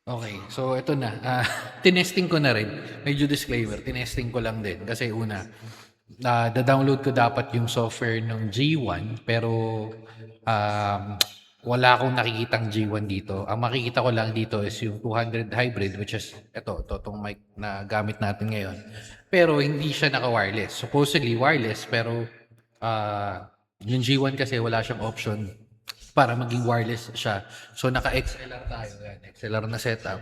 Okay, so ito na, tinesting ko na rin. Medyo disclaimer, tinesting ko lang din kasi una, da-download ko dapat yung software ng G1 pero um, wala akong nakikitang G1 dito. Ang makikita ko lang dito is yung 200 hybrid which is itong mic na gamit natin ngayon. Pero hindi siya naka-wireless. Supposedly wireless pero yung G1 kasi wala siyang option para maging wireless siya. So naka-XLR tayo, yan, XLR na setup.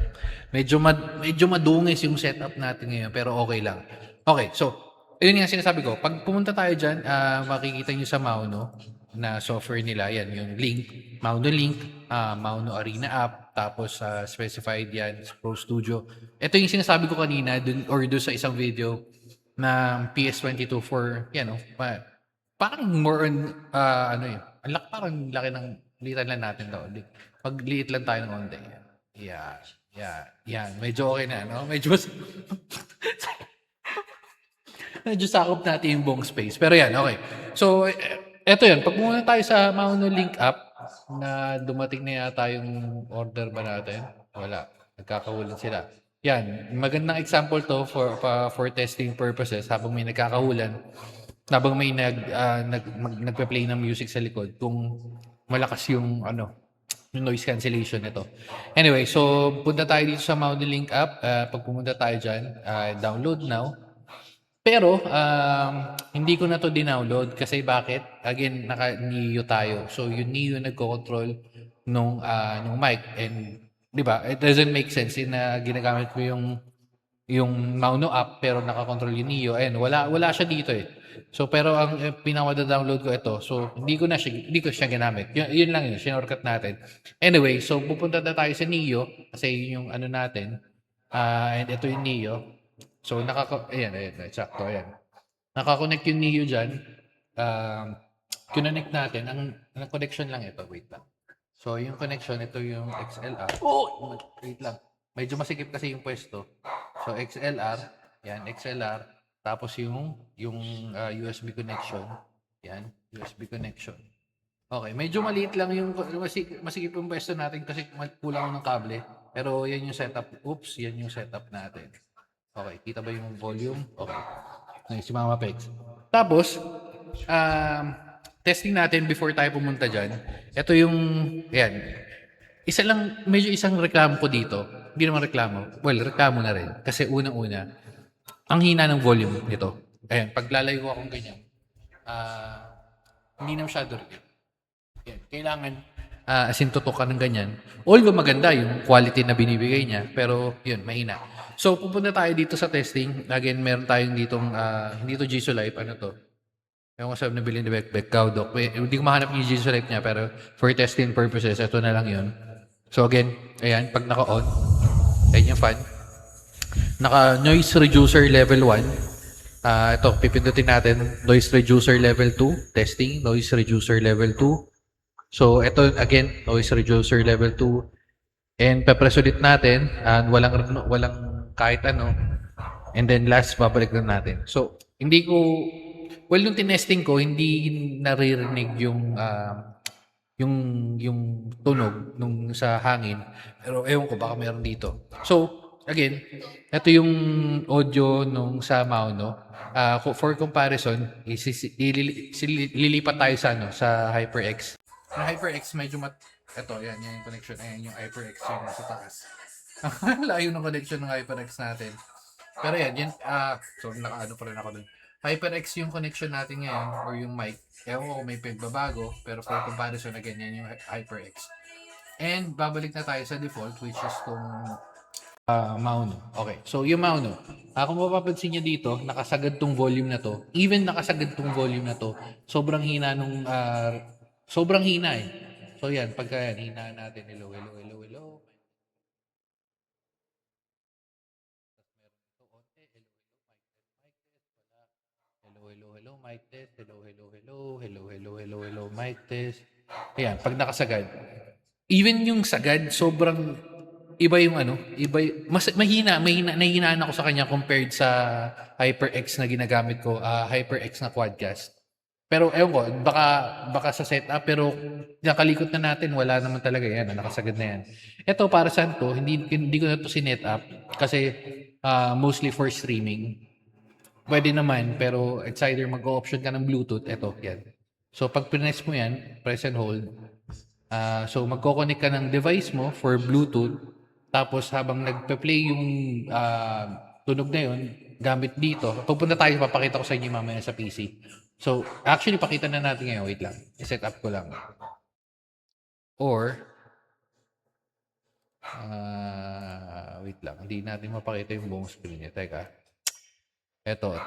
Medyo madungis yung setup natin ngayon pero okay lang. Okay, so yun nga sinasabi ko, pag pumunta tayo diyan, makikita niyo sa Mauno na software nila, yan yung Link, Mauno Arena app, tapos specified yan sa Pro Studio. Ito yung sinasabi ko kanina dun sa isang video na PS22 for, yan, parang more on, ano yun, parang laki ng litan lang natin daw. Magliit lang tayo ng konti. Yeah, yeah, yan. Medyo okay na, no? Medyo sakop natin yung buong space. Pero yan, okay. So, eto yan. Pag muna tayo sa Mauno Link app, na dumating na yata yung order ba natin? Wala. Nagkakahulan sila. Yan. Magandang example to for testing purposes habang may nagkakahulan. Habang may nagpe-play ng music sa likod. Kung malakas yung yung noise cancellation nito. Anyway, so punta tayo dito sa Mauno Link app. Pag pumunta tayo dyan, download now. Pero, hindi ko na 'to dinownload kasi bakit? Again, naka-Neo tayo. So, yung Neo nagko-control nung mic and 'di ba, it doesn't make sense na ginagamit ko yung Mauno app pero nakakontrol yung Neo. Ayan, wala siya dito eh. So, pero ang pinaka-download ko ito. So, hindi ko siya ginamit. Yun lang yun, shinortcut natin. Anyway, so pupunta na tayo sa Neo kasi yun yung ano natin. And ito yung Neo. So, ayan, eksakto, ayan. Naka-connect yung Neo dyan. Um, Kinonect natin. Ang connection lang ito. Wait lang. So, yung connection, ito yung XLR. Oh! Wait lang. Medyo masikip kasi yung pwesto. So, XLR. Yan, XLR. Tapos yung USB connection. Yan, USB connection. Okay, medyo maliit lang yung masikip yung pwesto natin kasi kulang ng kable. Pero yan yung setup. Oops, yan yung setup natin. Okay, kita ba yung volume? Okay. Nice, si Mama Pex. Tapos, um, testing natin before tayo pumunta dyan. Ito yung, ayan. Medyo isang reklamo ko dito. Hindi naman reklamo. Well, reklamo na rin. Kasi unang-una, ang hina ng volume nito. Ayan, pag lalayo akong ganyan, hindi na masyado rin. Yan. Kailangan as in tutok ka ng ganyan. Although maganda yung quality na binibigay niya, pero yun, mahina. So, pupunta tayo dito sa testing. Again, meron tayong ditong, hindi to Jisoo Life, ano to? Ewan ko sa nabili ni Bekbek, Cowdoc. Hindi ko mahanap yung Jisoo Life niya, pero for testing purposes, ito na lang yun. So again, ayan, pag naka-on, ayan yung fan. Naka-noise reducer level 1. Ito, pipindutin natin, noise reducer level 2, testing, noise reducer level 2. So, ito again, noise reducer level 2. And papress ulit natin and walang kahit ano. And then last, babalik na natin. So, nung tinesting ko, hindi naririnig yung tunog nung sa hangin. Pero ewan ko, baka meron dito. So, again, ito yung audio nung sa Mauno. For comparison, lilipat tayo sa HyperX. Yung HyperX ito, yan yung connection. Ayan yung HyperX yun sa taas. Layo ng connection ng HyperX natin. Pero yan, so nakaano pa rin ako dun. HyperX yung connection natin ngayon or yung mic. Ewan ko kung may pagbabago, pero for comparison again, yan yung HyperX. And babalik na tayo sa default which is tong Mauno. Okay, so yung Mauno. Kung mapapansin nyo dito, nakasagad tong volume na to. Even nakasagad tong volume na to, sobrang hina sobrang hina eh. So yan, pagka yan, hina natin. Hello, hello, hello, hello. Hello, hello, hello, mic test. Hello, hello, hello. Hello, hello, hello, hello, mic test. Ayan, pag nakasagad. Even yung sagad, sobrang iba yung mas nahihinaan ako sa kanya compared sa HyperX na ginagamit ko, HyperX na Quadcast. Pero ewan ko, baka sa setup, pero nakalikot na natin, wala naman talaga yan, nakasagad na yan. Ito para saan to, hindi ko na to sinet up kasi mostly for streaming. Pwede naman, pero it's either mag-option ka ng Bluetooth, eto, yan. So pag press mo yan, press and hold, so magko-connect ka ng device mo for Bluetooth, tapos habang nagpe-play yung tunog na yun, gamit dito, pupunta tayo, papakita ko sa inyo mamaya sa PC. So, actually, pakita na natin ngayon. Wait lang. I-set up ko lang. Or, wait lang. Hindi natin mapakita yung buong screen niya. Teka. Ito.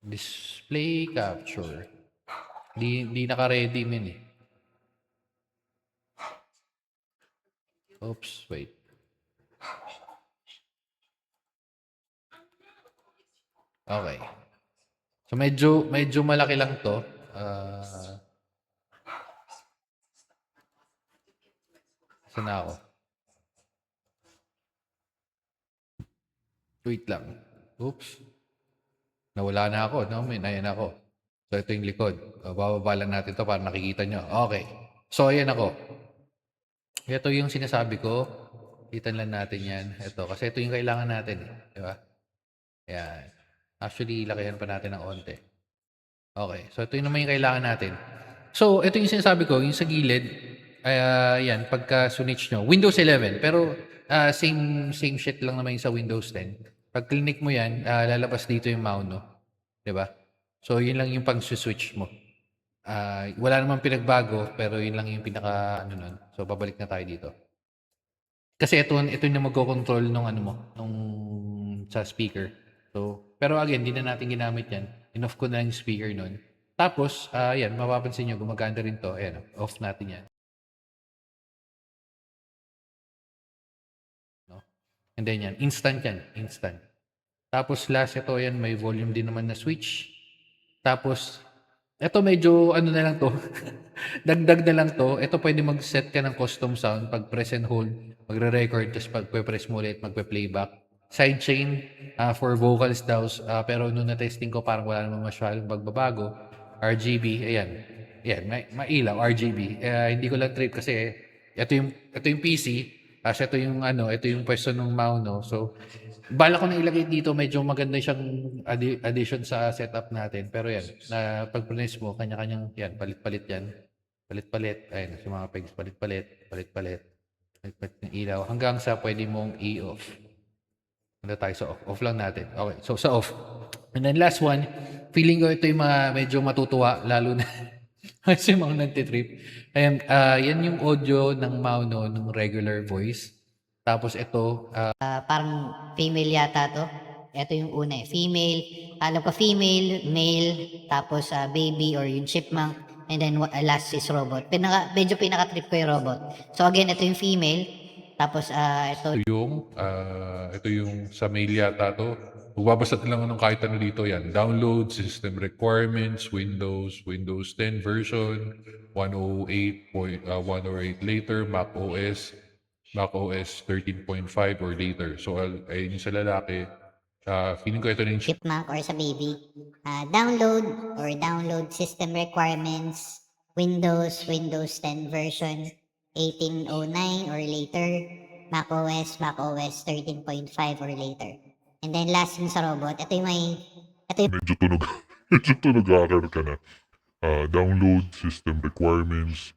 Display capture. Di naka-ready min eh. Oops, wait. Okay. So medyo malaki lang 'to. Saan na ako? Wait lang. Oops. Nawala na ako, no? Ayan ako. So ito yung likod. Bababa lang natin 'to para nakikita nyo. Okay. So ayan ako. Ito yung sinasabi ko. Kitan lang natin yan. Ito. Kasi ito yung kailangan natin. Di ba? Ayan. Actually, lakihan pa natin ng onte. Okay. So, ito yung naman yung kailangan natin. So, ito yung sinasabi ko. Yung sa gilid. Yan. Pagka switch nyo. Windows 11. Pero, same shit lang naman yung sa Windows 10. Pag click mo yan, lalabas dito yung Mauno. Di ba? So, yun lang yung pang-switch mo. Wala namang pinagbago, pero yun lang yung pinaka, nun. So, babalik na tayo dito. Kasi ito yung magko-control nung ano mo, nung sa speaker. So, pero again, hindi na natin ginamit yan. In-off ko na yung speaker nun. Tapos, yan, mapapansin nyo, gumaganda rin to. Ayan, off natin yan. No? And then yan, instant yan, instant. Tapos last ito, yan, may volume din naman na switch. Tapos, ito medyo, ano na lang to, dagdag na lang to. Ito pwede mag-set ka ng custom sound pag press and hold, magre-record, tapos pag press mo ulit, magpe-playback. Sidechain for vocals daw, pero nung na-testing ko parang wala namang masyadong pagbabago. RGB, ayan. Ayan, mailaw, RGB. Hindi ko lang trip kasi ito yung PC, ito yung pwesto ng Mauno. So, bala ko na ilagay dito, medyo maganda siyang addition sa setup natin. Pero yan, na pag press mo, kanya-kanyang yan, palit-palit yan. Palit-palit, ayun, sa mga pegs, palit-palit, palit-palit. Palit-palit ng ilaw, hanggang sa pwede mong i-off. Ano tayo sa off? Off lang natin. Okay, so sa off. And then last one, feeling ko ito yung medyo matutuwa, lalo na kasi mga nagtitrip. Ayan, yan yung audio ng Mauno, ng regular voice. Tapos ito, Parang female yata to. Ito yung una eh. Female. Alam ko female, male, tapos baby or yung chipmunk. And then last is robot. Medyo pinaka-trip ko yung robot. So again, ito yung female. Tapos ito Ito yung sa mail yata to. Magbabasa lang ako ng kahit ano dito yan. Download, system requirements, Windows 10 version, 108 later, Mac OS 13.5 or later. So, ayun yung sa lalaki. Feeling ko ito na yung chipmunk or sa baby. Download system requirements, Windows 10 version 1809 or later, Mac OS 13.5 or later. And then last yung sa robot, ito yung medyo tunog, medyo tunog ka na. Download system requirements,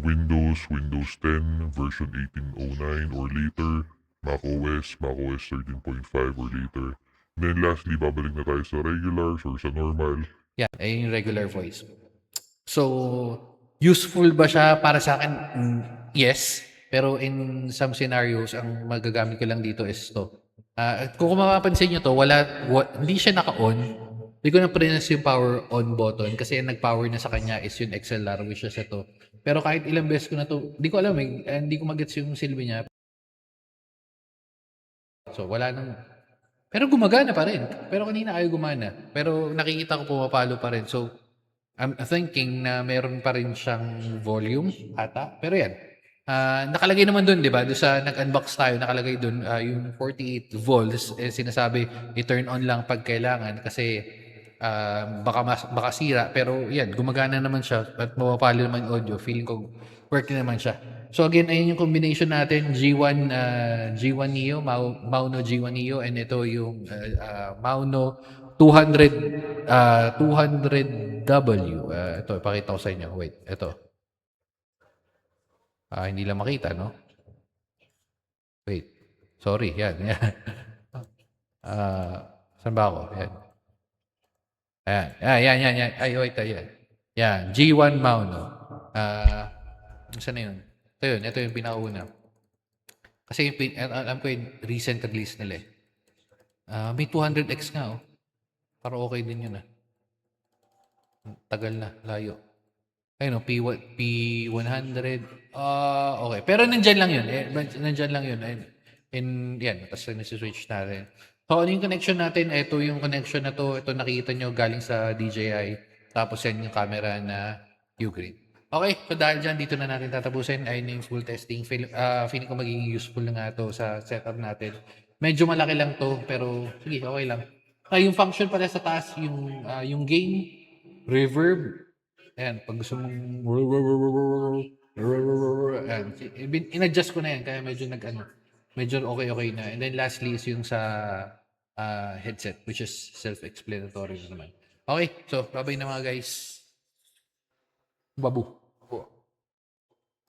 Windows 10 version 1809 or later, Mac OS 13.5 or later. And then lastly, babalik na tayo sa regular or sa normal. yan, ay yung regular voice. So, useful ba siya para sa akin? Yes. Pero in some scenarios, ang magagamit ko lang dito is to. Kung mapapansin nyo to, hindi siya naka-on. Hindi ko na press yung power on button kasi yung nag-power na sa kanya is yung XLR, which is ito. Pero kahit ilang beses ko na to, hindi ko alam hindi ko magets yung silbi niya. So, wala nang... Pero gumagana pa rin. Pero kanina ayaw gumana. Pero nakikita ko pumapalo pa rin. So, I'm thinking na meron pa rin siyang volume ata. Pero yan. Nakalagay naman dun, di ba? Doon sa nag-unbox tayo, nakalagay dun yung 48 volts. Sinasabi, i-turn on lang pag kailangan kasi baka sira, pero yan, gumagana naman siya at mapapalo naman yung audio. Feeling ko work naman siya. So again, ayun yung combination natin, G1 Neo, Mauno G1 Neo, and ito yung Mauno 200W. Ito, ipakita ko sa inyo. Wait, ito. Hindi lang makita, no? Wait. Sorry, yan. Yan. Saan ba ako? Yan. Yan. Ay, wait, yan. Yan, G1 Mauno. Saan na yun? Ito yung pinakauna. Kasi alam ko yung recent release nila eh. May 200X nga oh. Para okay din yun ah. Tagal na, layo. Ayun oh, P100. Okay. Pero nandyan lang yun. Nandyan lang yun. And yan, tapos nasi-switch natin. So, ano yung connection natin? Ito yung connection na to. Ito nakita nyo galing sa DJI. Tapos yan yung camera na Ugreen. Okay, so dahil dyan, dito na natin tatapusin. Ayun yung full testing. Feeling ko magiging useful na nga to sa setup natin. Medyo malaki lang to, pero sige, okay lang. Yung function pala sa taas, yung gain, reverb, ayan, pag gusto mong ayan, in-adjust ko na yan, kaya medyo medyo okay na. And then lastly is yung sa headset, which is self-explanatory naman. Okay, so bye-bye na mga guys. Babu.